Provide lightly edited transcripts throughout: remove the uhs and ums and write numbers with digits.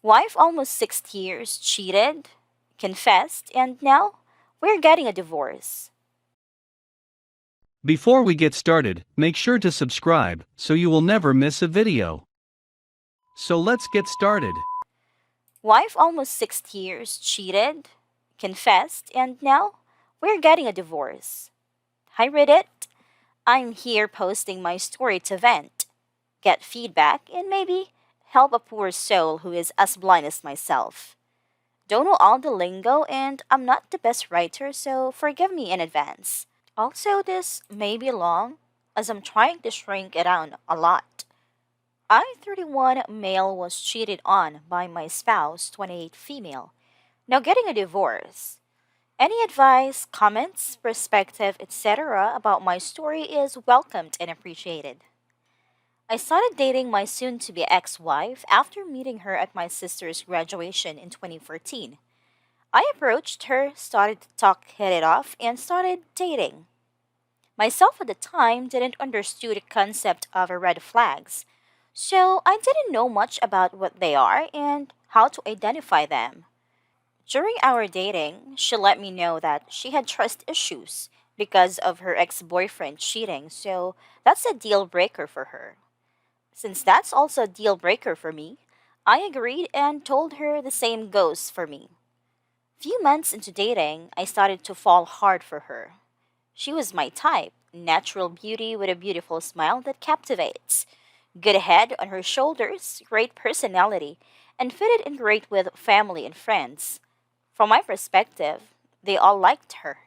Wife almost 6 years, cheated, confessed, and now we're getting a divorce. Before we get started, make sure to subscribe so you will never miss a video. So let's get started. Wife almost 6 years, cheated, confessed, and now we're getting a divorce. Hi Reddit, I'm here posting my story to vent, get feedback, and maybe help a poor soul who is as blind as myself. Don't know all the lingo, and I'm not the best writer, so forgive me in advance. Also, this may be long, as I'm trying to shrink it down a lot. I, 31 male, was cheated on by my spouse, 28 female. Now getting a divorce. Any advice, comments, perspective, etc. about my story is welcomed and appreciated. I started dating my soon to be ex wife after meeting her at my sister's graduation in 2014. I approached her, started to talk, hit it off, and started dating. Myself at the time didn't understand the concept of red flags, so I didn't know much about what they are and how to identify them. During our dating, she let me know that she had trust issues because of her ex boyfriend cheating, so that's a deal breaker for her. Since that's also a deal breaker for me, I agreed and told her the same goes for me. Few months into dating, I started to fall hard for her. She was my type, natural beauty with a beautiful smile that captivates, good head on her shoulders, great personality, and fitted in great with family and friends. From my perspective, they all liked her.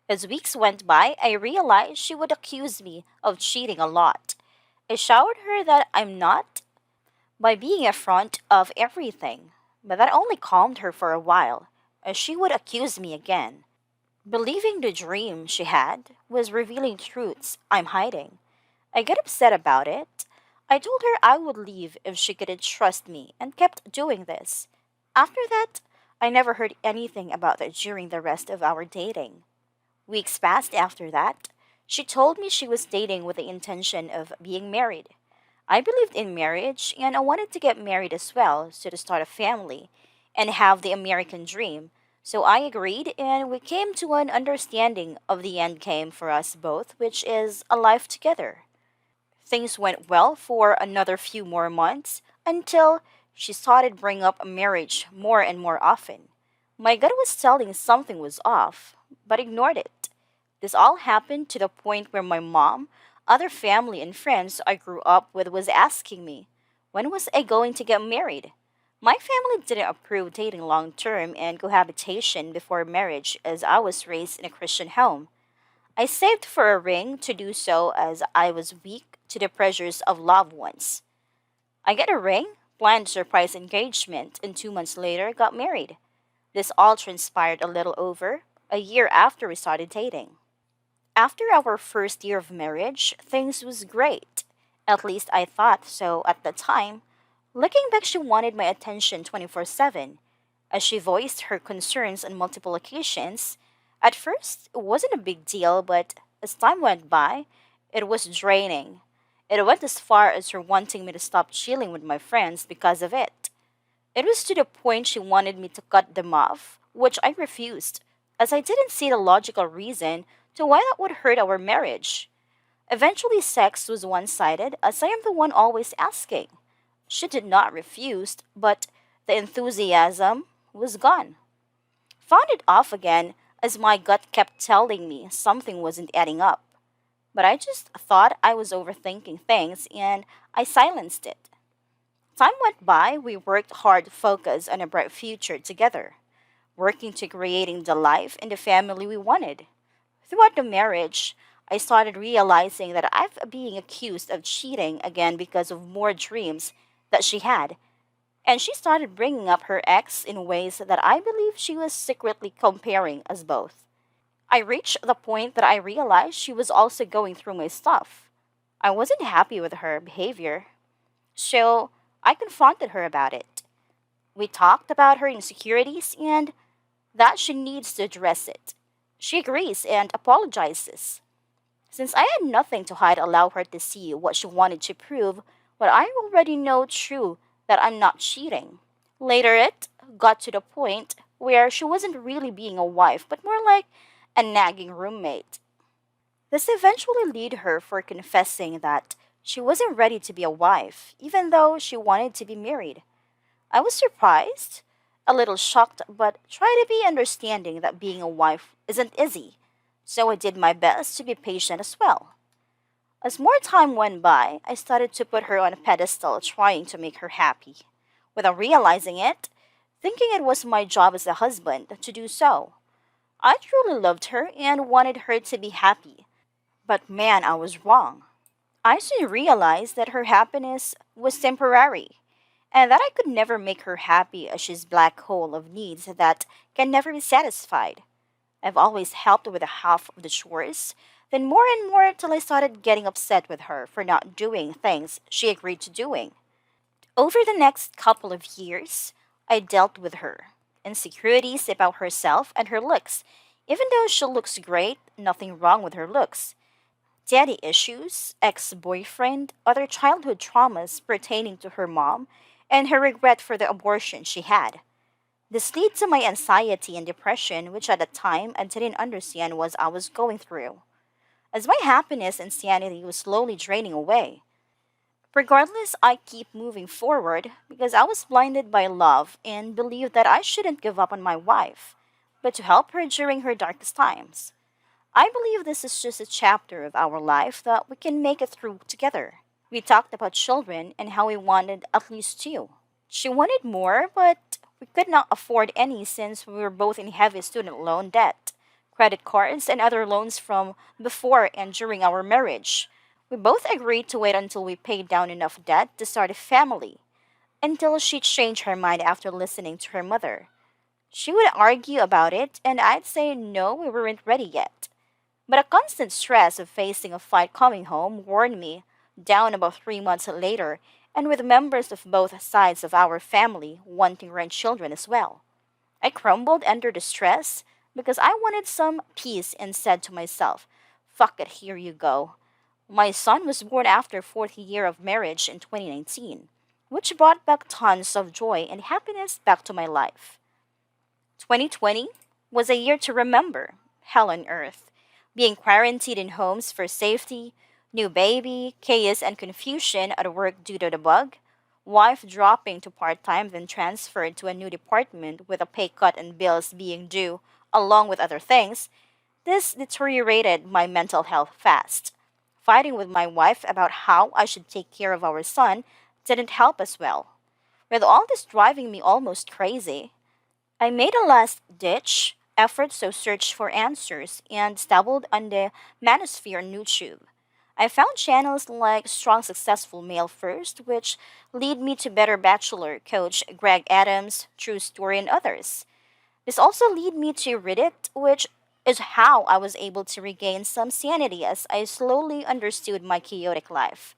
As weeks went by, I realized she would accuse me of cheating a lot. I assured her that I'm not by being upfront of everything, but that only calmed her for a while, as she would accuse me again. Believing the dream she had was revealing truths I'm hiding. I got upset about it. I told her I would leave if she couldn't trust me and kept doing this. After that, I never heard anything about that during the rest of our dating. Weeks passed after that. She told me she was dating with the intention of being married. I believed in marriage and I wanted to get married as well, so to start a family and have the American dream. So I agreed and we came to an understanding of the end game for us both, which is a life together. Things went well for another few more months until she started bringing up marriage more and more often. My gut was telling something was off, but ignored it. This all happened to the point where my mom, other family, and friends I grew up with was asking me, when was I going to get married? My family didn't approve dating long term and cohabitation before marriage as I was raised in a Christian home. I saved for a ring to do so as I was weak to the pressures of loved ones. I got a ring, planned surprise engagement, and 2 months later got married. This all transpired a little over a year after we started dating. After our first year of marriage, things was great. At least I thought so at the time. Looking back, she wanted my attention 24/7, as she voiced her concerns on multiple occasions. At first, it wasn't a big deal, but as time went by, it was draining. It went as far as her wanting me to stop chilling with my friends because of it. It was to the point she wanted me to cut them off, which I refused, as I didn't see the logical reason to why that would hurt our marriage. Eventually, sex was one sided, as I am the one always asking. She did not refuse, but the enthusiasm was gone. Found it off again, as my gut kept telling me something wasn't adding up. But I just thought I was overthinking things and I silenced it. Time went by, we worked hard to focus on a bright future together, working to creating the life and the family we wanted. Throughout the marriage, I started realizing that I've being accused of cheating again because of more dreams that she had, and she started bringing up her ex in ways that I believe she was secretly comparing us both. I reached the point that I realized she was also going through my stuff. I wasn't happy with her behavior, so I confronted her about it. We talked about her insecurities and that she needs to address it. She agrees and apologizes. Since I had nothing to hide, allow her to see what she wanted to prove, what I already know true that I'm not cheating. Later, it got to the point where she wasn't really being a wife, but more like a nagging roommate. This eventually led her for confessing that she wasn't ready to be a wife, even though she wanted to be married. I was surprised, a little shocked, but tried to be understanding that being a wife isn't easy, so I did my best to be patient as well. As more time went by, I started to put her on a pedestal, trying to make her happy. Without realizing it, thinking it was my job as a husband to do so. I truly loved her and wanted her to be happy. But man, I was wrong. I soon realized that her happiness was temporary, and that I could never make her happy as she's black hole of needs that can never be satisfied. I've always helped with a half of the chores, then more and more till I started getting upset with her for not doing things she agreed to doing. Over the next couple of years, I dealt with her insecurities about herself and her looks. Even though she looks great, nothing wrong with her looks. Daddy issues, ex boyfriend, other childhood traumas pertaining to her mom, and her regret for the abortion she had. This led to my anxiety and depression, which at the time I didn't understand what I was going through, as my happiness and sanity was slowly draining away. Regardless, I keep moving forward because I was blinded by love and believed that I shouldn't give up on my wife, but to help her during her darkest times. I believe this is just a chapter of our life that we can make it through together. We talked about children and how we wanted at least two. She wanted more, but we could not afford any since we were both in heavy student loan debt, credit cards, and other loans from before and during our marriage. We both agreed to wait until we paid down enough debt to start a family, until she changed her mind after listening to her mother. She would argue about it, and I'd say no, we weren't ready yet. But a constant stress of facing a fight coming home wore me down about 3 months later, and with members of both sides of our family wanting grandchildren as well. I crumbled under the stress because I wanted some peace and said to myself, fuck it, here you go. My son was born after 40 year of marriage in 2019, which brought back tons of joy and happiness back to my life. 2020 was a year to remember. Hell on earth. Being quarantined in homes for safety, new baby, chaos and confusion at work due to the bug, wife dropping to part time then transferred to a new department with a pay cut and bills being due, along with other things, this deteriorated my mental health fast. Fighting with my wife about how I should take care of our son didn't help as well. With all this driving me almost crazy, I made a last ditch effort to search for answers and stumbled on the manosphere on YouTube. I found channels like Strong Successful Male First, which lead me to Better Bachelor coach Greg Adams, True Story, and others. This also led me to Reddit, which is how I was able to regain some sanity as I slowly understood my chaotic life.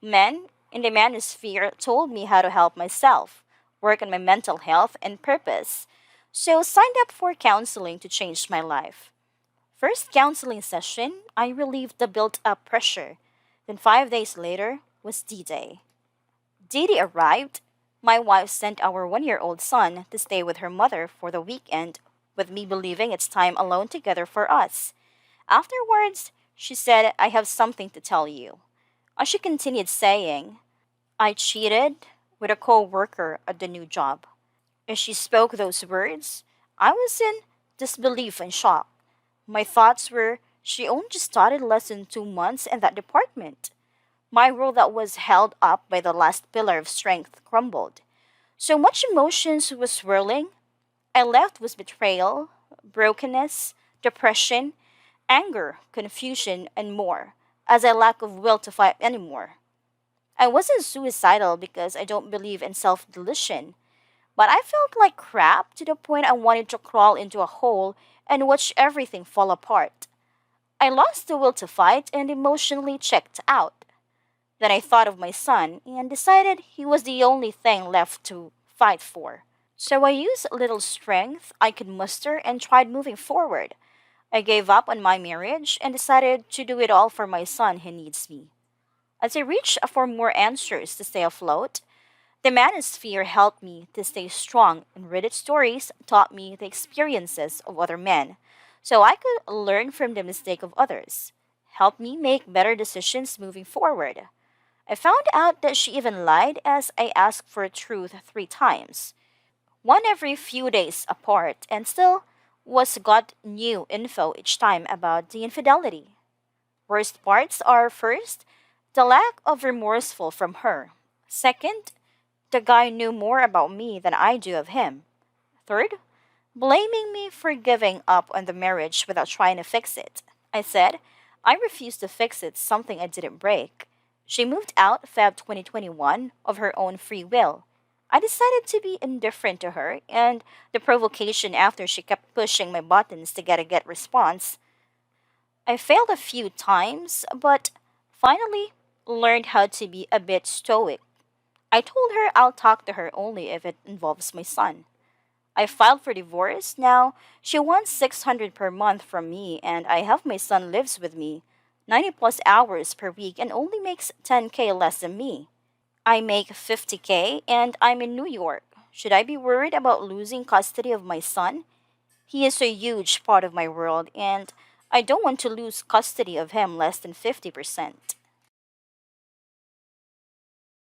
Men in the manosphere told me how to help myself, work on my mental health and purpose. So signed up for counseling to change my life. First counseling session, I relieved the built-up pressure. Then 5 days later was D-Day. D-Day arrived. My wife sent our 1 year old son to stay with her mother for the weekend, with me believing it's time alone together for us. Afterwards, she said, I have something to tell you. As she continued saying, I cheated with a co-worker at the new job. As she spoke those words, I was in disbelief and shock. My thoughts were, she only just started less than 2 months in that department. My world that was held up by the last pillar of strength crumbled. So much emotions was swirling. I left with betrayal, brokenness, depression, anger, confusion, and more, as I lack of will to fight anymore. I wasn't suicidal because I don't believe in self-delusion, but I felt like crap to the point I wanted to crawl into a hole and watch everything fall apart. I lost the will to fight and emotionally checked out. Then I thought of my son and decided he was the only thing left to fight for. So I used little strength I could muster and tried moving forward. I gave up on my marriage and decided to do it all for my son who needs me. As I reached for more answers to stay afloat, The manosphere helped me to stay strong, and Reddit stories taught me the experiences of other men, so I could learn from the mistake of others, help me make better decisions moving forward. I found out that she even lied as I asked for truth 3 times, one every few days apart, and still was got new info each time about the infidelity. Worst parts are first, the lack of remorseful from her. Second, the guy knew more about me than I do of him. Third, blaming me for giving up on the marriage without trying to fix it. I said, I refuse to fix it, something I didn't break. She moved out Feb 2021 of her own free will. I decided to be indifferent to her, and the provocation after she kept pushing my buttons to get a get response. I failed a few times, but finally learned how to be a bit stoic. I told her I'll talk to her only if it involves my son. I filed for divorce. Now she wants 600 per month from me and I have my son lives with me, 90 plus hours per week and only makes 10K less than me. I make 50K and I'm in New York. Should I be worried about losing custody of my son? He is a huge part of my world and I don't want to lose custody of him less than 50%.